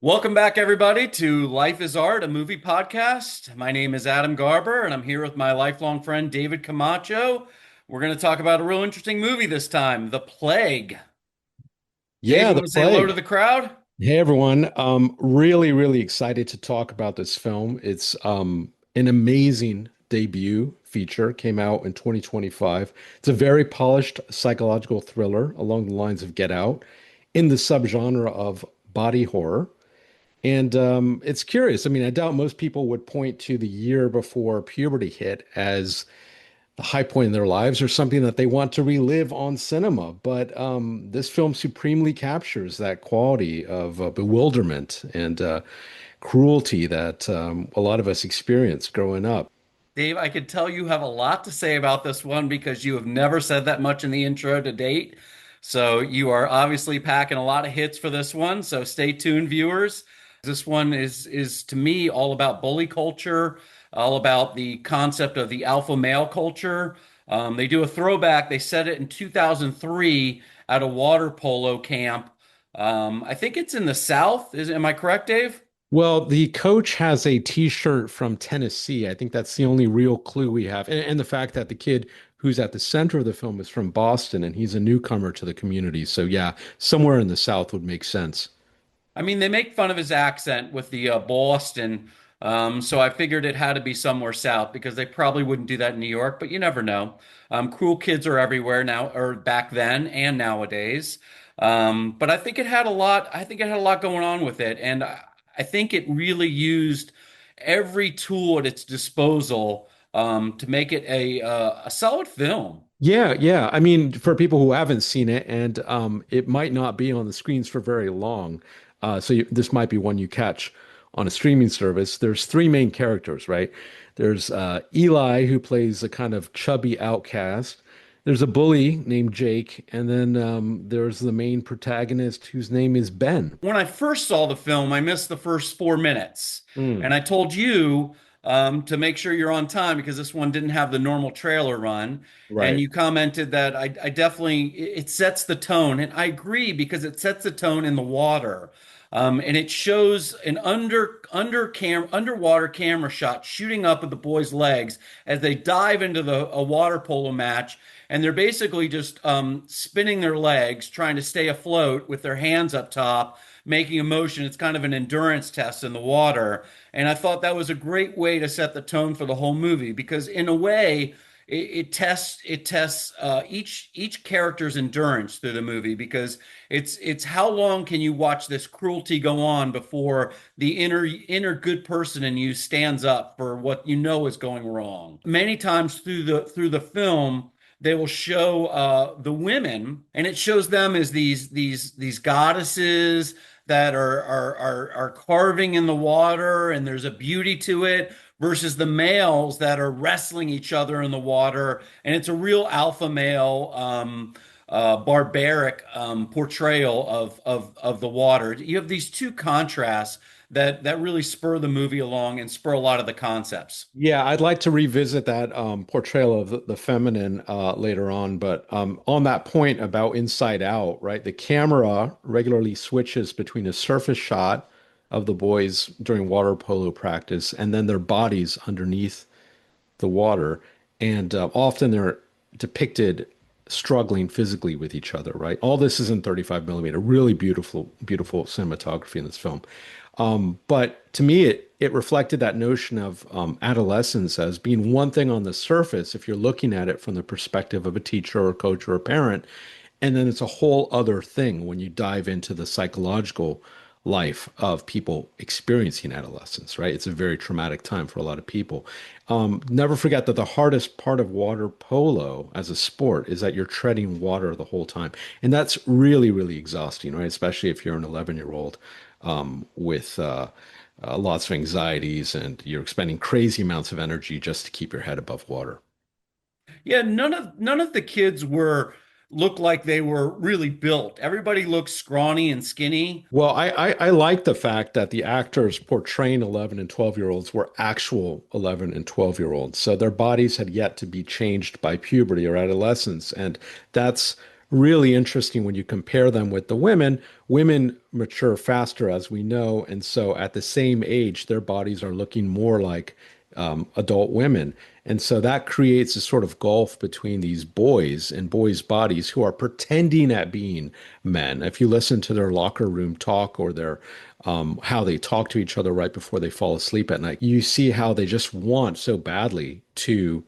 Welcome back, everybody, to Life is Art, a movie podcast. My name is Adam Garber, and I'm here with my lifelong friend, David Camacho. We're going to talk about a real interesting movie this time, The Plague. Dave, Yeah, you The want to say hello to Plague. the crowd? Hey everyone. Really excited to talk about this film. It's an amazing debut feature. Came out in 2025. It's a very polished psychological thriller along the lines of Get Out in the subgenre of body horror. And it's curious. I mean, I doubt most people would point to the year before puberty hit as the high point in their lives or something that they want to relive on cinema. But this film supremely captures that quality of bewilderment and cruelty that a lot of us experience growing up. Dave, I could tell you have a lot to say about this one because you have never said that much in the intro to date. So you are obviously packing a lot of hits for this one. So stay tuned, viewers. This one is to me all about bully culture, all about the concept of the alpha male culture. They do a throwback. They set it in 2003 at a water polo camp. I think it's in the South. Am I correct, Dave? Well, the coach has a t-shirt from Tennessee. I think that's the only real clue we have. And the fact that the kid who's at the center of the film is from Boston and he's a newcomer to the community. So yeah, somewhere in the South would make sense. I mean, they make fun of his accent with the Boston, so I figured it had to be somewhere south because they probably wouldn't do that in New York, but you never know. Cruel kids are everywhere now, or back then and nowadays. But I think it had a lot. I think it had a lot going on with it, and I think it really used every tool at its disposal to make it a solid film. Yeah. I mean, for people who haven't seen it, and it might not be on the screens for very long, this might be one you catch on a streaming service. There's three main characters, right? There's Eli, who plays a kind of chubby outcast. There's a bully named Jake, and then there's the main protagonist whose name is Ben. When I first saw the film, I missed the first 4 minutes. And Mm, I told you to make sure you're on time because this one didn't have the normal trailer run. And right. you commented that I definitely, it sets the tone. And I agree because it sets the tone in the water. And it shows an underwater camera shot shooting up at the boys' legs as they dive into a water polo match, and they're basically just spinning their legs, trying to stay afloat with their hands up top, making a motion. It's kind of an endurance test in the water, and I thought that was a great way to set the tone for the whole movie because, in a way, it tests each character's endurance through the movie because it's how long can you watch this cruelty go on before the inner good person in you stands up for what you know is going wrong. Many times through the film, they will show the women, and it shows them as these goddesses that are carving in the water, and there's a beauty to it versus the males that are wrestling each other in the water, and it's a real alpha male barbaric portrayal of the water. You have these two contrasts that really spur the movie along and spur a lot of the concepts. Yeah, I'd like to revisit that portrayal of the feminine later on, but on that point about Inside Out, right? The camera regularly switches between a surface shot of the boys during water polo practice and then their bodies underneath the water, and often they're depicted struggling physically with each other, right? All this is in 35 millimeter, really beautiful cinematography in this film. But to me, it reflected that notion of adolescence as being one thing on the surface if you're looking at it from the perspective of a teacher or a coach or a parent, and then it's a whole other thing when you dive into the psychological life of people experiencing adolescence, right? It's a very traumatic time for a lot of people. Never forget that the hardest part of water polo as a sport is that you're treading water the whole time. And that's really exhausting, right? Especially if you're an 11-year-old with lots of anxieties and you're expending crazy amounts of energy just to keep your head above water. Yeah, none of the kids were looked like they were really built. Everybody looked scrawny and skinny. Well, I like the fact that the actors portraying 11 and 12-year-olds were actual 11 and 12-year-olds. So their bodies had yet to be changed by puberty or adolescence. And that's really interesting when you compare them with the women. Women mature faster, as we know, and so at the same age, their bodies are looking more like adult women. And so that creates a sort of gulf between these boys and boys' bodies who are pretending at being men. If you listen to their locker room talk or their how they talk to each other right before they fall asleep at night, you see how they just want so badly to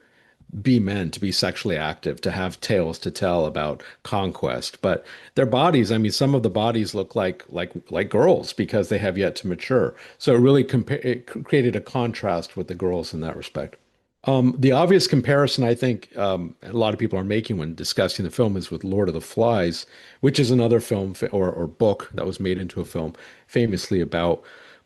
be men, to be sexually active, to have tales to tell about conquest. But their bodies, I mean, some of the bodies look like girls because they have yet to mature. So it really created a contrast with the girls in that respect. The obvious comparison I think a lot of people are making when discussing the film is with Lord of the Flies, which is another film or book that was made into a film famously about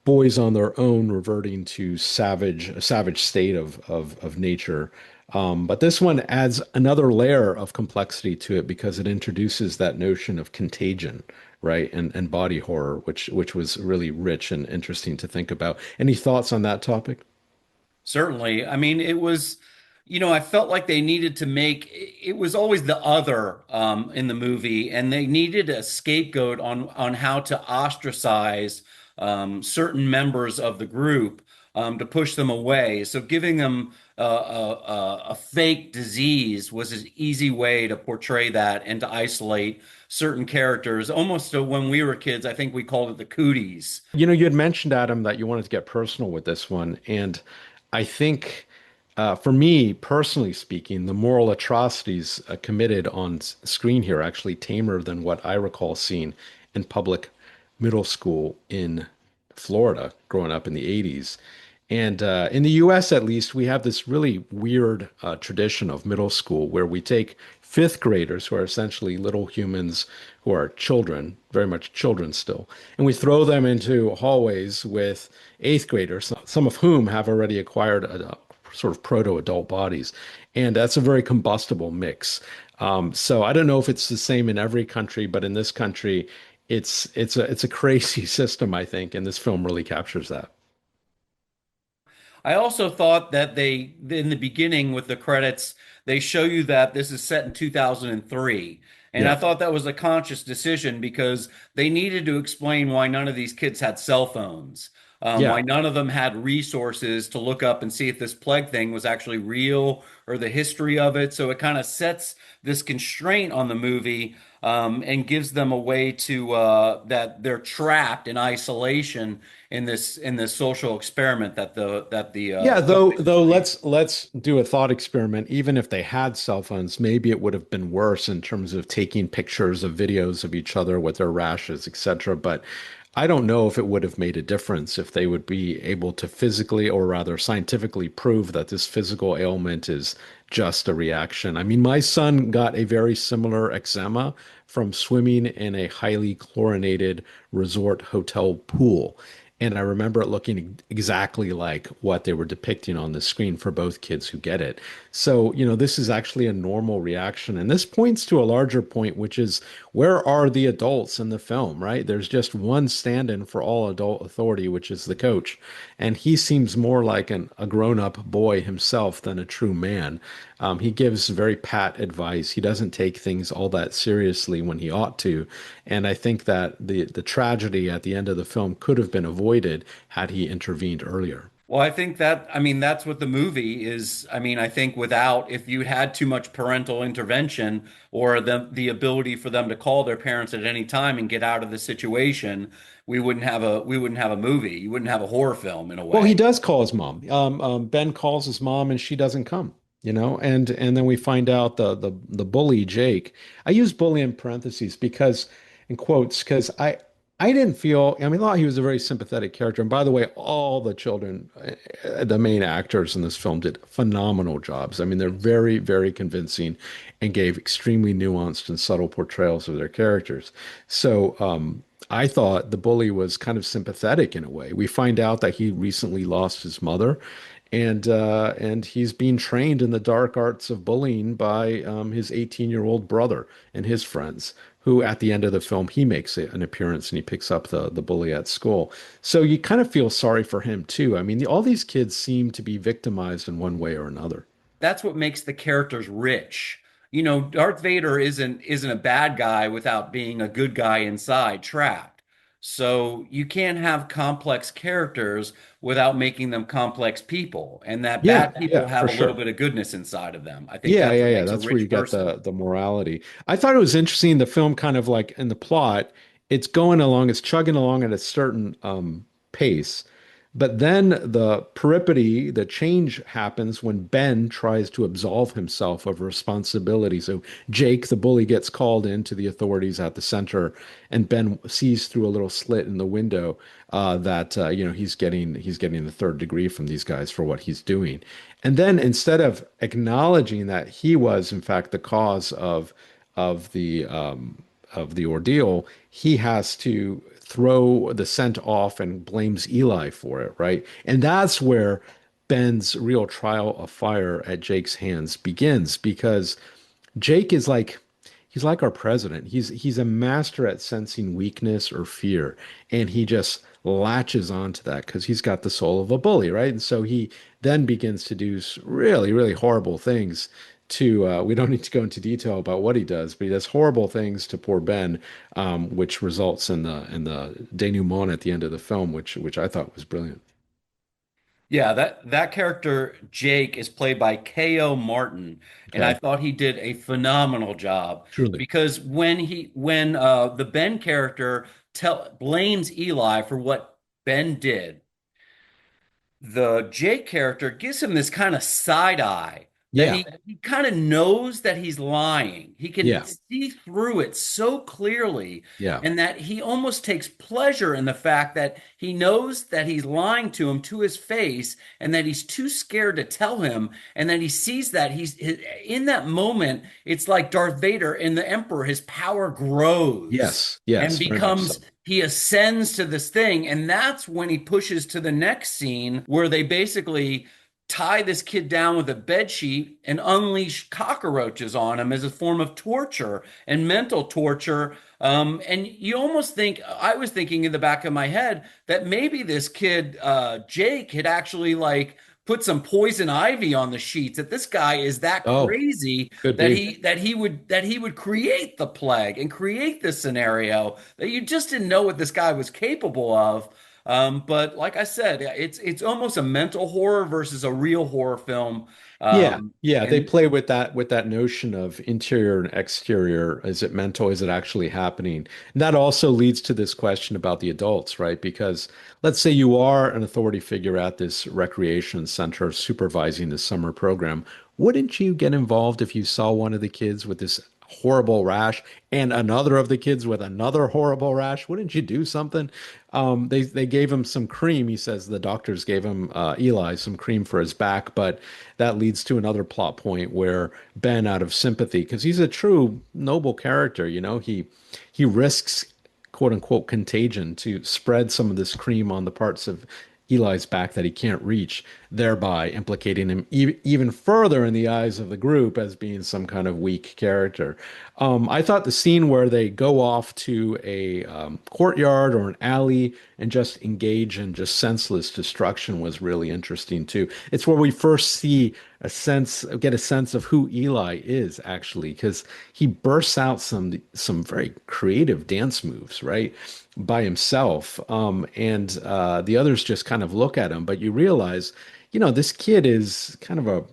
boys on their own reverting to a savage state of nature. But this one adds another layer of complexity to it because it introduces that notion of contagion, right? And body horror, which was really rich and interesting to think about. Any thoughts on that topic? Certainly. I mean, it was, I felt like they needed to make it was always the other in the movie, and they needed a scapegoat on how to ostracize certain members of the group to push them away. So giving them a fake disease was an easy way to portray that and to isolate certain characters. Almost when we were kids, I think we called it the cooties. You had mentioned, Adam, that you wanted to get personal with this one. And I think, for me, personally speaking, the moral atrocities committed on screen here are actually tamer than what I recall seeing in public middle school in Florida growing up in the 80s. And in the US, at least, we have this really weird tradition of middle school where we take fifth graders, who are essentially little humans who are children, very much children still, and we throw them into hallways with eighth graders, some of whom have already acquired a sort of proto-adult bodies. And that's a very combustible mix. So I don't know if it's the same in every country, but in this country, it's a crazy system, I think, and this film really captures that. I also thought that in the beginning with the credits, they show you that this is set in 2003. And I Yeah. thought that was a conscious decision because they needed to explain why none of these kids had cell phones, Yeah. why none of them had resources to look up and see if this plague thing was actually real or the history of it. So it kind of sets this constraint on the movie and gives them a way to that they're trapped in isolation in this social experiment that the Yeah, though subject is though playing. let's do a thought experiment. Even if they had cell phones, maybe it would have been worse in terms of taking pictures of videos of each other with their rashes, etc. But I don't know if it would have made a difference if they would be able to physically or rather scientifically prove that this physical ailment is just a reaction. I mean, my son got a very similar eczema from swimming in a highly chlorinated resort hotel pool. And I remember it looking exactly like what they were depicting on the screen for both kids who get it. So, this is actually a normal reaction. And this points to a larger point, which is where are the adults in the film, right? There's just one stand-in for all adult authority, which is the coach. And he seems more like a grown-up boy himself than a true man. He gives very pat advice. He doesn't take things all that seriously when he ought to. And I think that the tragedy at the end of the film could have been avoided had he intervened earlier. Well, I think that, I mean, that's what the movie is. I mean, I think without, if you had too much parental intervention or the ability for them to call their parents at any time and get out of the situation, we wouldn't have a movie. You wouldn't have a horror film in a Well, he way. does call his mom. Ben calls his mom, and she doesn't come. And then we find out the bully Jake. I use bully in parentheses because, in quotes, because I didn't feel. I mean, I thought he was a very sympathetic character. And by the way, all the children, the main actors in this film, did phenomenal jobs. I mean, they're very, very convincing and gave extremely nuanced and subtle portrayals of their characters. So, I thought the bully was kind of sympathetic in a way. We find out that he recently lost his mother, and he's being trained in the dark arts of bullying by his 18-year-old brother and his friends. Who, at the end of the film, he makes an appearance and he picks up the bully at school. So you kind of feel sorry for him too. I mean, all these kids seem to be victimized in one way or another. That's what makes the characters rich. Darth Vader isn't a bad guy without being a good guy inside, trapped. So you can't have complex characters without making them complex people, and that Yeah, bad people yeah, have for a little sure. bit of goodness inside of them. I think Yeah, that's yeah, what yeah. makes a That's where you rich get person. the morality. I thought it was interesting. The film kind of like in the plot, it's going along, it's chugging along at a certain pace, but then the peripety, the change happens when Ben tries to absolve himself of responsibility. So Jake, the bully, gets called in to the authorities at the center, and Ben sees through a little slit in the window that he's getting the third degree from these guys for what he's doing. And then instead of acknowledging that he was in fact the cause of the ordeal, he has to throw the scent off and blames Eli for it, right? And that's where Ben's real trial of fire at Jake's hands begins because Jake is like he's like our president. He's a master at sensing weakness or fear, and he just latches onto that because he's got the soul of a bully, right? And so he then begins to do really, really horrible things to we don't need to go into detail about what he does, but he does horrible things to poor Ben, which results in the denouement at the end of the film, which I thought was brilliant. Yeah, that character Jake is played by K.O. Martin, and I Okay. thought he did a phenomenal job Truly. because when the Ben character tell blames Eli for what Ben did, the Jake character gives him this kind of side eye that Yeah. he kind of knows that he's lying. He can Yeah. see through it so clearly, Yeah. and that he almost takes pleasure in the fact that he knows that he's lying to him to his face, and that he's too scared to tell him, and that he sees that he's in that moment. It's like Darth Vader and the Emperor, his power grows Yes. and Yes. Very much so. becomes he ascends to this thing, and that's when he pushes to the next scene where they basically tie this kid down with a bed sheet and unleash cockroaches on him as a form of torture and mental torture. And you almost think, I was thinking in the back of my head that maybe this kid Jake had actually like put some poison ivy on the sheets, that this guy is that Oh, crazy could that be. he would create the plague and create this scenario that you just didn't know what this guy was capable of. But like I said, it's almost a mental horror versus a real horror film. Yeah, Um, yeah, they and play with that notion of interior and exterior. Is it mental? Is it actually happening? And that also leads to this question about the adults, right? Because let's say you are an authority figure at this recreation center supervising the summer program. Wouldn't you get involved if you saw one of the kids with this horrible rash and another of the kids with another horrible rash? Wouldn't you do something? They gave him some cream. He says the doctors gave him Eli some cream for his back, but that leads to another plot point where Ben, out of sympathy, because he's a true noble character, he risks quote unquote contagion to spread some of this cream on the parts of Eli's back that he can't reach, thereby implicating him even further in the eyes of the group as being some kind of weak character. I thought the scene where they go off to a courtyard or an alley and just engage in just senseless destruction was really interesting too. It's where we first get a sense of who Eli is actually, because he bursts out some very creative dance moves, right? By himself. And the others just kind of look at him, but you realize, this kid is kind of a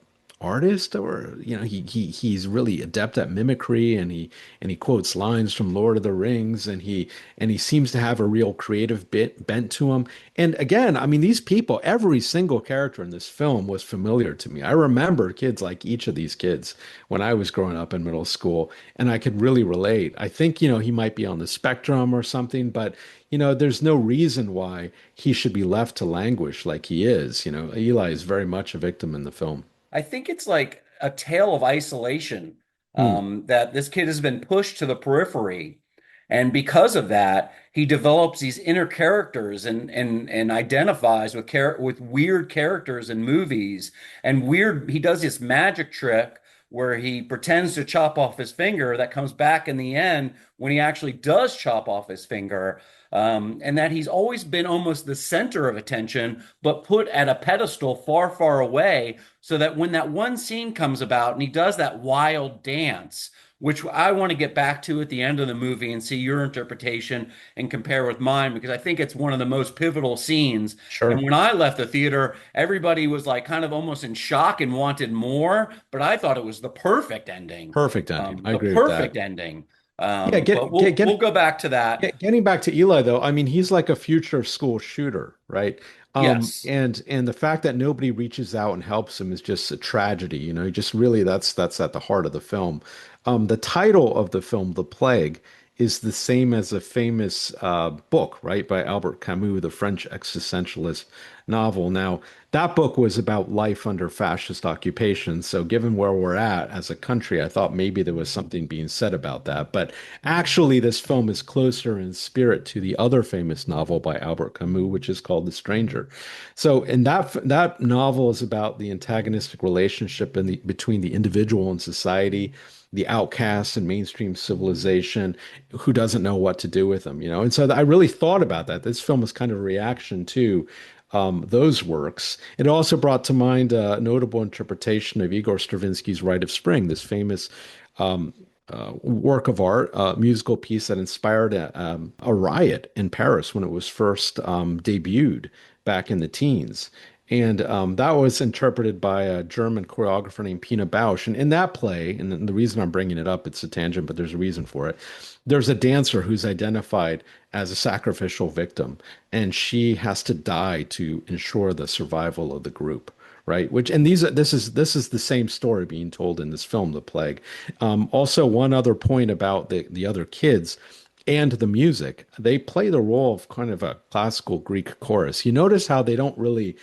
artist, or he's really adept at mimicry, and he quotes lines from Lord of the Rings, and he seems to have a real creative bent to him. And again, I mean, these people, every single character in this film was familiar to me. I remember kids like each of these kids when I was growing up in middle school, and I could really relate. I think, he might be on the spectrum or something, but there's no reason why he should be left to languish like he is. Eli is very much a victim in the film. I think it's like a tale of isolation, Hmm. that this kid has been pushed to the periphery. And because of that, he develops these inner characters and identifies with weird characters in movies. And he does this magic trick where he pretends to chop off his finger that comes back in the end when he actually does chop off his finger. and that he's always been almost the center of attention, but put at a pedestal far, far away, so that when that one scene comes about and he does that wild dance, which I want to get back to at the end of the movie and see your interpretation and compare with mine, because I think it's one of the most pivotal scenes. And Sure. when I left the theater, everybody was like kind of almost in shock and wanted more, but I thought it was the perfect ending. Perfect ending. I The agree with perfect that. ending. Yeah, But we'll go back to that. getting back to Eli though, I mean, he's like a future school shooter, right? Yes. And the fact that nobody reaches out and helps him is just a tragedy, you know. Just really, that's at the heart of the film. The title of the film, The Plague, is the same as a famous book, right, by Albert Camus, the French existentialist novel. Now, that book was about life under fascist occupation. So, given where we're at as a country, I thought maybe there was something being said about that. But actually, this film is closer in spirit to the other famous novel by Albert Camus, which is called The Stranger. So, in that novel is about the antagonistic relationship between the individual and society, the outcast and mainstream civilization, who doesn't know what to do with them, you know? And so I really thought about that. This film is kind of a reaction to those works. It also brought to mind a notable interpretation of Igor Stravinsky's Rite of Spring, this famous work of art, a musical piece that inspired a riot in Paris when it was first debuted back in the teens. And that was interpreted by a German choreographer named Pina Bausch. And in that play, and the reason I'm bringing it up, it's a tangent, but there's a reason for it. There's a dancer who's identified as a sacrificial victim, and she has to die to ensure the survival of the group. Right, which and these this is the same story being told in this film, The Plague. Also, one other point about the other kids and the music, they play the role of kind of a classical Greek chorus. You notice how they don't really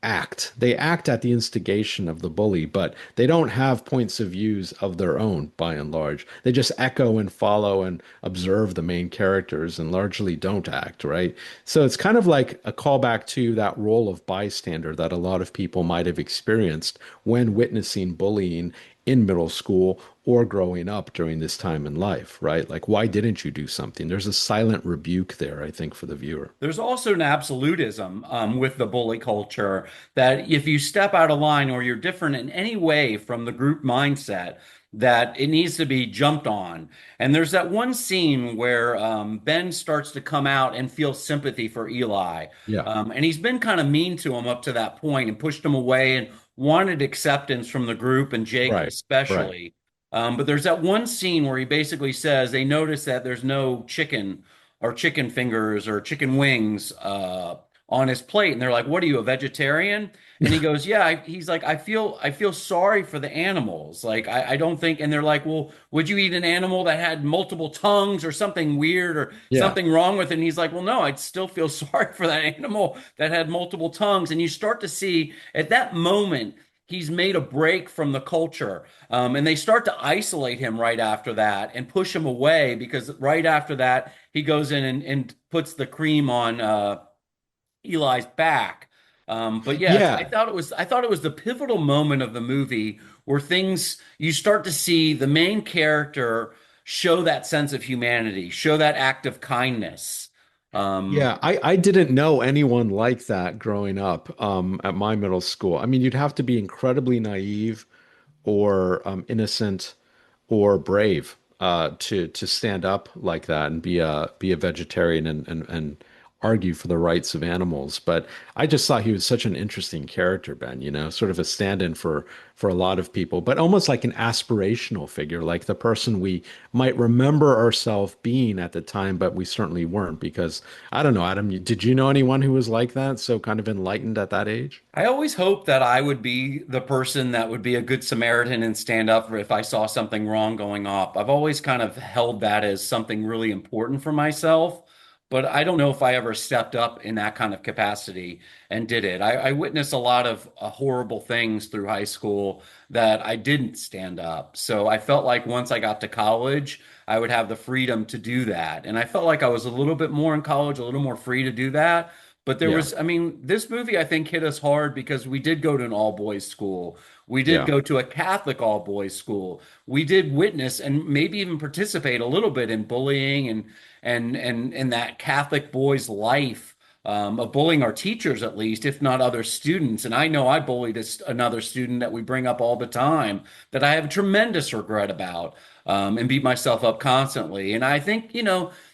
act. They act at the instigation of the bully, but they don't have points of views of their own by and large. They just echo and follow and observe the main characters and largely don't act, right? So it's kind of like a callback to that role of bystander that a lot of people might have experienced when witnessing bullying in middle school or growing up during this time in life, right? Like, why didn't you do something? There's a silent rebuke there, I think, for the viewer. There's also an absolutism with the bully culture that if you step out of line or you're different in any way from the group mindset, that it needs to be jumped on. And there's that one scene where Ben starts to come out and feel sympathy for Eli. Yeah. And he's been kind of mean to him up to that point and pushed him away and wanted acceptance from the group and Jake Right. Right. especially. But there's that one scene where he basically says they notice that there's no chicken or chicken fingers or chicken wings on his plate, and they're like, "What are you, a vegetarian?" And he goes, "Yeah." He's like, "I feel sorry for the animals. Like, I don't think." And they're like, "Well, would you eat an animal that had multiple tongues or something weird or Yeah. something wrong with it?" And he's like, "Well, no, I'd still feel sorry for that animal that had multiple tongues." And you start to see at that moment. He's made a break from the culture. And they start to isolate him right after that and push him away because right after that, he goes in and puts the cream on Eli's back. But yeah, I Yeah. thought it was the pivotal moment of the movie where things you start to see the main character show that sense of humanity, show that act of kindness. Um, Yeah, I didn't know anyone like that growing up at my middle school. I mean, you'd have to be incredibly naive or innocent or brave to stand up like that and be a vegetarian and argue for the rights of animals. But I just thought he was such an interesting character, Ben, you know, sort of a stand-in for a lot of people, but almost like an aspirational figure, like the person we might remember ourselves being at the time, but we certainly weren't because I don't know, Adam, did you know anyone who was like that, so kind of enlightened at that age? I always hoped that I would be the person that would be a good Samaritan and stand up if I saw something wrong going up. I've always kind of held that as something really important for myself, but I don't know if I ever stepped up in that kind of capacity and did it. I witnessed a lot of horrible things through high school that I didn't stand up. So I felt like once I got to college, I would have the freedom to do that. And I felt like I was a little bit more in college, a little more free to do that. But there Yeah. was, I mean, this movie I think hit us hard because we did go to an all boys school. We did Yeah. go to a Catholic all boys school. We did witness and maybe even participate a little bit in bullying and that Catholic boys' life, of bullying our teachers at least, if not other students. And I know I bullied another student that we bring up all the time that I have tremendous regret about, and beat myself up constantly. And I think,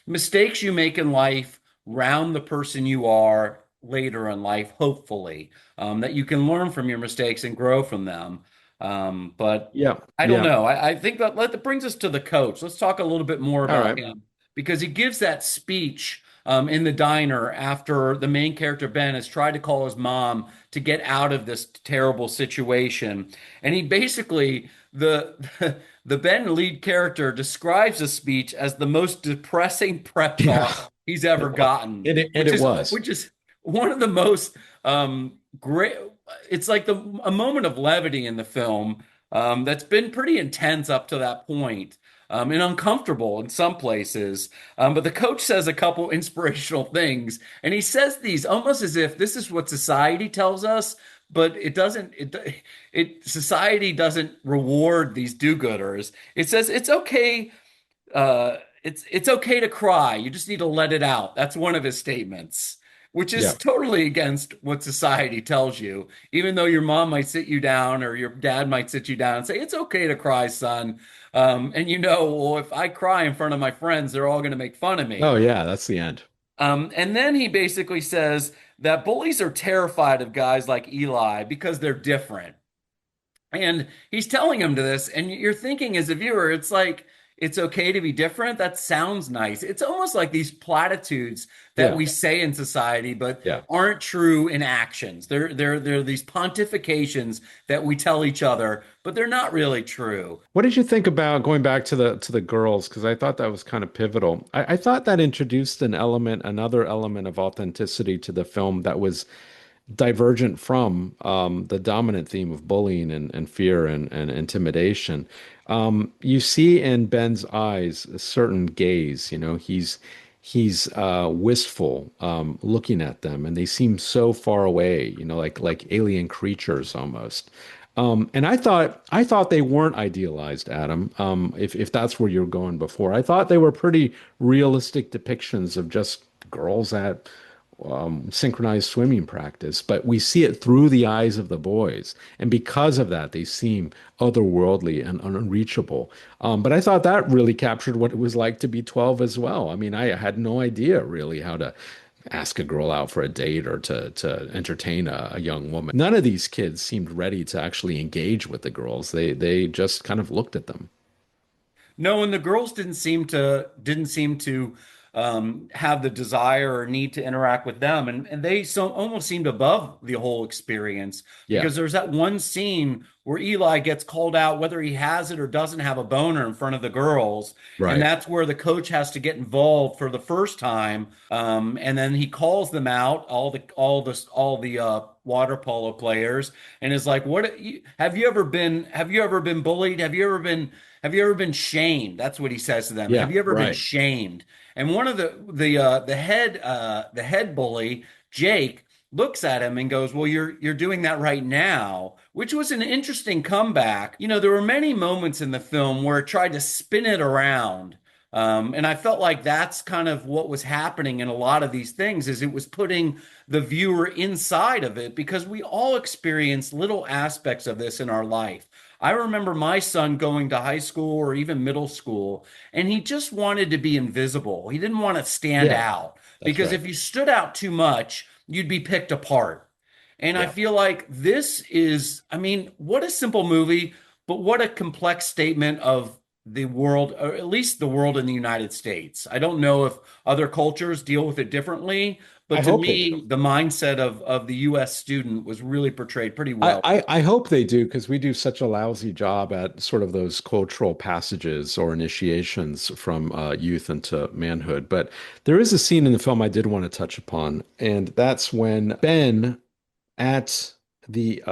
mistakes you make in life round the person you are later in life, hopefully, that you can learn from your mistakes and grow from them. But Yeah. I don't Yeah. know. I think that brings us to the coach. Let's talk a little bit more All about right. him because he gives that speech in the diner after the main character Ben has tried to call his mom to get out of this terrible situation, and he basically the Ben lead character describes the speech as the most depressing prep Yeah. talk he's ever It was. gotten, And it was. which is one of the most great. It's like a moment of levity in the film that's been pretty intense up to that point, and uncomfortable in some places. But the coach says a couple inspirational things, and he says these almost as if this is what society tells us, but it doesn't. It society doesn't reward these do-gooders. It says it's okay, it's okay to cry. You just need to let it out. That's one of his statements, which Yeah. is totally against what society tells you. Even though your mom might sit you down or your dad might sit you down and say, "It's okay to cry, son." And well, if I cry in front of my friends, they're all going to make fun of Oh me. yeah, that's the end. And then he basically says that bullies are terrified of guys like Eli because they're different. And he's telling him to this, and you're thinking as a viewer, it's like, it's okay to be different. That sounds nice. It's almost like these platitudes that Yeah. we say in society, but Yeah. aren't true in actions. They're these pontifications that we tell each other, but they're not really true. What did you think about going back to the girls? Because I thought that was kind of pivotal. I thought that introduced another element of authenticity to the film that was divergent from the dominant theme of bullying and fear and intimidation. You see in Ben's eyes a certain gaze. He's wistful, looking at them, and they seem so far away. Like alien creatures almost. And I thought they weren't idealized, Adam. If that's where you're going before, I thought they were pretty realistic depictions of just girls at synchronized swimming practice, but we see it through the eyes of the boys. And because of that, they seem otherworldly and unreachable. But I thought that really captured what it was like to be 12 as well. I mean, I had no idea really how to ask a girl out for a date or to entertain a young woman. None of these kids seemed ready to actually engage with the girls. They just kind of looked at them. No, and the girls didn't seem to have the desire or need to interact with them, and they so almost seemed above the whole experience Yeah, because there's that one scene where Eli gets called out whether he has it or doesn't have a boner in front of the girls, and right. that's where the coach has to get involved for the first time, and then he calls them out, all the water polo players, and is like, "What have you ever been bullied? Have you ever been shamed?" That's what he says to them. Have Yeah, you ever been right. shamed? And one of the head bully, Jake, looks at him and goes, "Well, you're doing that right now," which was an interesting comeback. There were many moments in the film where it tried to spin it around. And I felt like that's kind of what was happening in a lot of these things is it was putting the viewer inside of it because we all experience little aspects of this in our life. I remember my son going to high school or even middle school, and he just wanted to be invisible. He didn't want to stand Yeah, out that's because right. if you stood out too much, you'd be picked apart. And I Yeah. feel like this is, I mean, what a simple movie, but what a complex statement of the world, or at least the world in the United States. I don't know if other cultures deal with it differently, I but to hope they do. me, the mindset of the US student was really portrayed pretty I, well. I, I hope they do because we do such a lousy job at sort of those cultural passages or initiations from youth into manhood. But there is a scene in the film I did want to touch upon, and that's when Ben, at the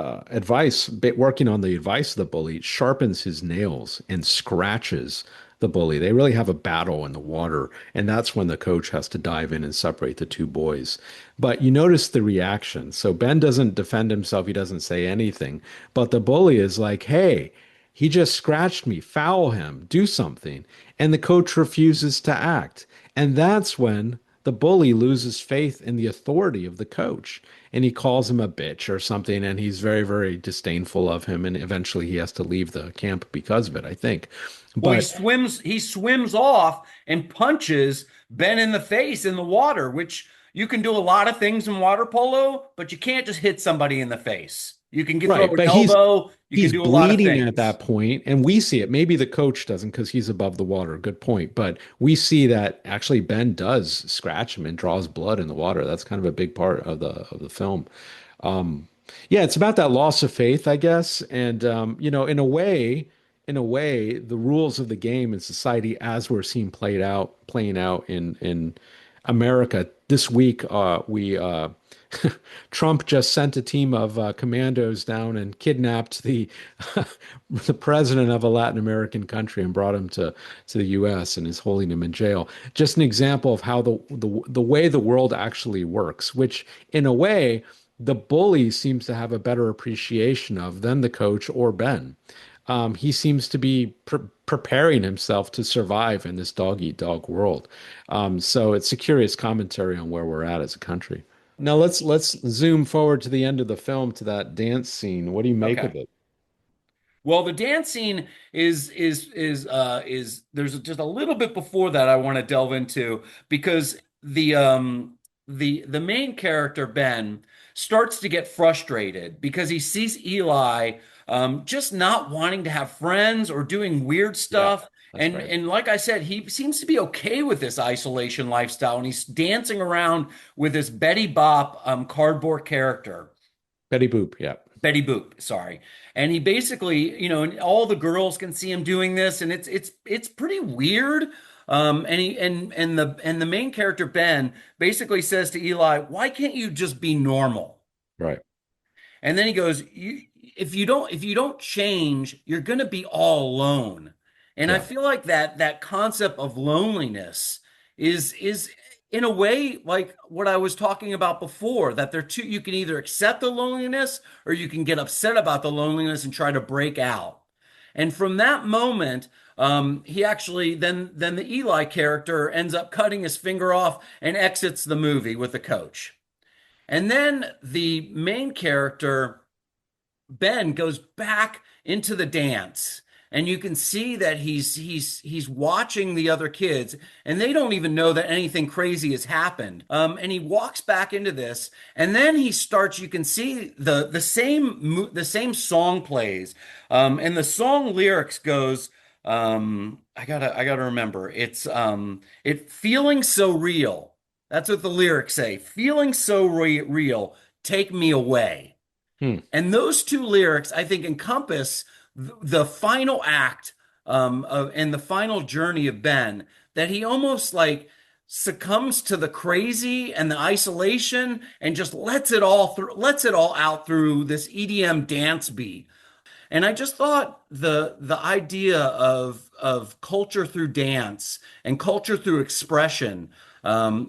working on the advice of the bully, sharpens his nails and scratches the bully. They really have a battle in the water, and that's when the coach has to dive in and separate the two boys. But you notice the reaction. So Ben doesn't defend himself, he doesn't say anything, but the bully is like, "Hey, he just scratched me. Foul him. Do something." And the coach refuses to act. And that's when the bully loses faith in the authority of the coach. And he calls him a bitch or something. And he's very, very disdainful of him. And eventually he has to leave the camp because of it, I think. Well, But he swims off and punches Ben in the face in the water, which you can do a lot of things in water polo, but you can't just hit somebody in the face. You can throw right, an but elbow, you can he's do a lot of bleeding at things. that point, and we see it. Maybe the coach doesn't because he's above the water. Good point. But we see that actually Ben does scratch him and draws blood in the water. That's kind of a big part of the film. Um, yeah, it's about that loss of faith, I guess. And in a way, the rules of the game in society, as we're seeing playing out in America this week, we Trump just sent a team of commandos down and kidnapped the the president of a Latin American country and brought him to the U.S. and is holding him in jail. Just an example of how the way the world actually works, which in a way the bully seems to have a better appreciation of than the coach or Ben. He seems to be preparing himself to survive in this dog eat dog world. So it's a curious commentary on where we're at as a country. Now let's zoom forward to the end of the film to that dance scene. What do you make of Okay. it? Well, the dance scene is there's just a little bit before that I want to delve into because the main character Ben starts to get frustrated because he sees Eli just not wanting to have friends or doing weird Yeah, stuff. that's And right. and like I said, he seems to be okay with this isolation lifestyle, and he's dancing around with this Betty Bop cardboard character. Betty Boop. Yeah, Betty Boop, sorry. And he basically, and all the girls can see him doing this, and it's pretty weird. And he and the main character Ben basically says to Eli, "Why can't you just be normal?" right. And then he goes, if you don't change, you're going to be all alone. And I Yeah, feel like that concept of loneliness is in a way like what I was talking about before, that they're two, you can either accept the loneliness or you can get upset about the loneliness and try to break out. And from that moment, he actually then the Eli character ends up cutting his finger off and exits the movie with the coach. And then the main character, Ben, goes back into the dance. And you can see that he's watching the other kids, and they don't even know that anything crazy has happened. And he walks back into this, and then he starts. You can see the same song plays, and the song lyrics goes. I gotta remember. It feeling so real. That's what the lyrics say. Feeling so real, take me away. Hmm. And those two lyrics, I think, encompass the final act and the final journey of Ben, that he almost like succumbs to the crazy and the isolation and just lets it all out through this EDM dance beat. And I just thought the idea of culture through dance and culture through expression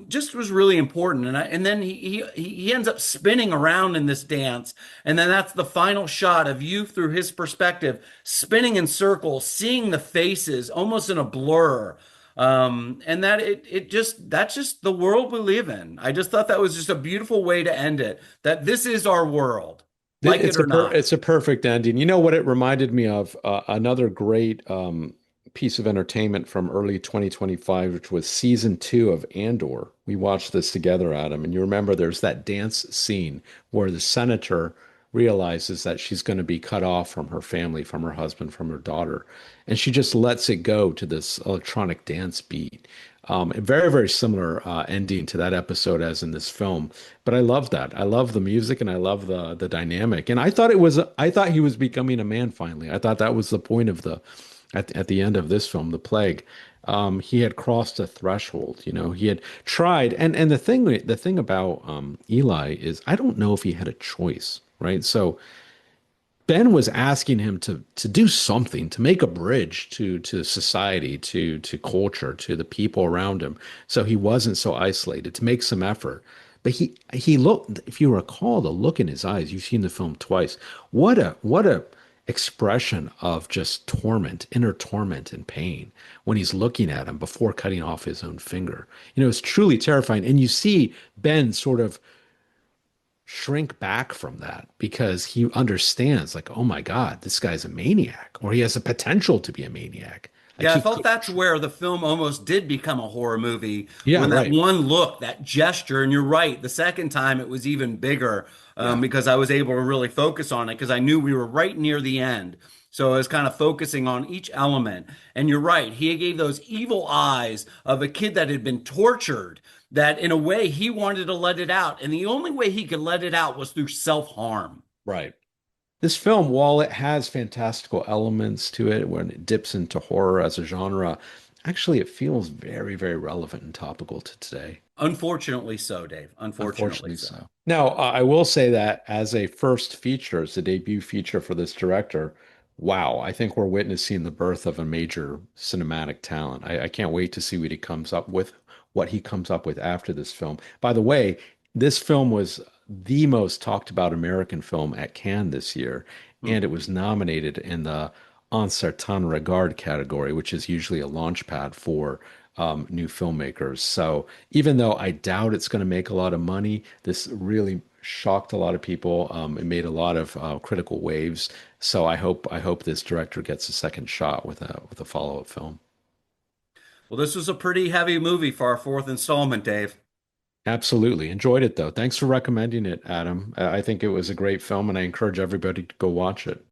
just was really important. And then he ends up spinning around in this dance, and then that's the final shot of you through his perspective, spinning in circles, seeing the faces almost in a blur. And that it just that's just the world we live in. I just thought that was just a beautiful way to end it. That this is our world, like it or not. It's a perfect ending. You know what it reminded me of? Another great piece of entertainment from early 2025, which was season two of Andor. We watched this together, Adam, and you remember there's that dance scene where the senator realizes that she's going to be cut off from her family, from her husband, from her daughter, and she just lets it go to this electronic dance beat. A very, very similar ending to that episode as in this film. But I love that. I love the music and I love the dynamic. And I thought he was becoming a man finally. I thought that was the point of at the end of this film, The Plague. He had crossed a threshold, he had tried. And the thing about Eli is I don't know if he had a choice, right? So Ben was asking him to do something, to make a bridge to society, to culture, to the people around him, so he wasn't so isolated, to make some effort. But he looked, if you recall the look in his eyes, you've seen the film twice. What a expression of just torment, inner torment and pain when he's looking at him before cutting off his own finger. It's truly terrifying. And you see Ben sort of shrink back from that because he understands, like, oh my God, this guy's a maniac, or he has the potential to be a maniac. Like Yeah, I he felt could, that's where the film almost did become a horror movie yeah, when that right. one look, that gesture, and you're right, the second time it was even bigger Yeah, because I was able to really focus on it because I knew we were right near the end. So I was kind of focusing on each element. And you're right, he gave those evil eyes of a kid that had been tortured, that in a way he wanted to let it out. And the only way he could let it out was through self-harm. right. This film, while it has fantastical elements to it when it dips into horror as a genre, actually it feels very, very relevant and topical to today. Unfortunately so, Dave. Unfortunately Unfortunately so. so. Now, I will say that as a first feature, as a debut feature for this director, wow, I think we're witnessing the birth of a major cinematic talent. I can't wait to see what he comes up with after this film. By the way, this film was the most talked about American film at Cannes this year, and it Hmm. was nominated in the Un Certain Regard category, which is usually a launch pad for new filmmakers. So even though I doubt it's going to make a lot of money, this really shocked a lot of people. It made a lot of critical waves. So I hope this director gets a second shot with a follow-up film. Well, this was a pretty heavy movie for our fourth installment, Dave. Absolutely. Enjoyed it though. Thanks for recommending it, Adam. I think it was a great film and I encourage everybody to go watch it.